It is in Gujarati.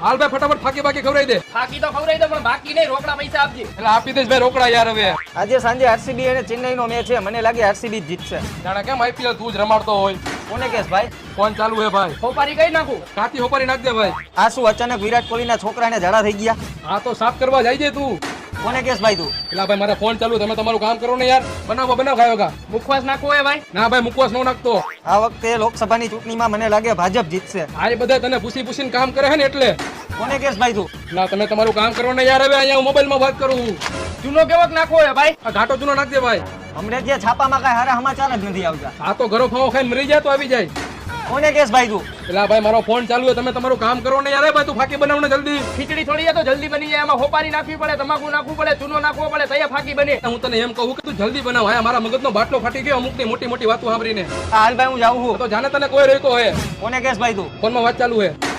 હાલ ભાઈ ફટાફટ ફાકી બાકી ખવડાવી દે. બાકી તો ખવડાવી દો પણ બાકી નહીં, રોકડા પૈસા આપજે. એટલે આપી દઈશ ભાઈ રોકડા યાર. હવે આજે સાંજે આરસીબી અને ચેન્નઈનો મેચ છે, મને લાગે આરસીબી જીતશે. જાણે કેમ આઈપીએલ તું જ રમાડતો હોય. કોને કેસ ભાઈ? ફોન ચાલુ હે ભાઈ. હોપારી કઈ નાખું. કાતી હોપારી નાખ દે ભાઈ. આ શું અચાનક વિરાટ કોહલીના છોકરાને ઝાડા થઈ ગયા? આ તો સાફ કરવા જાય છે તું. કોને કેસ ભાઈ તું? એટલે ભાઈ મારા ફોન ચાલુ, તમે તમારું કામ કરો ને યાર. બનાવો ખાયો કા. મુખવાસ નાખવો હે ભાઈ. ના ભાઈ મુકવાસ નો નાખતો. આ વખતે લોકસભાની ચૂંટણીમાં મને લાગે ભાજપ જીતશે. આ બધા તને પૂછીને કામ કરે છે ને એટલે. કોને કેસ ભાઈ તું? ના તમે તમારું કામ કરો ને યાર. હવે અહીંયા હું મોબાઈલમાં વાત કરું. ચૂનો કેવોક નાખવો હે ભાઈ. આ ઘાટો ચૂનો નાખ દે ભાઈ. હમણાં જે છાપામાં કઈ સારા સમાચાર જ નથી આવતા. આ તો ઘરો ફાવો ખાઈને મરી જાય તો આવી જાય. કોને કેસ ભાઈ તું? એટલે ભાઈ મારો ફોન ચાલુ છે, તમે તમારું કામ કરો ને યાર. ભાઈ તું ફાકી બનાવ ને જલ્દી. ખીચડી થોડી છે તો જલ્દી બની જાય. એમાં હોપારી નાખવી પડે, તમાકુ નાખવું પડે, ચૂનો નાખવો પડે, તૈયાર ફાકી બને. હું તને એમ કહું કે તું જલ્દી બનાવ. હા મારા મગજનો બાટલો ફાટી ગયો અમુકની મોટી મોટી વાતો સાંભળીને. હાલ ભાઈ હું જાઉં છું. તો જાને તને કોઈ રહેતો હોય. કોને કેસ ભાઈ તું? ફોનમાં વાત ચાલુ છે.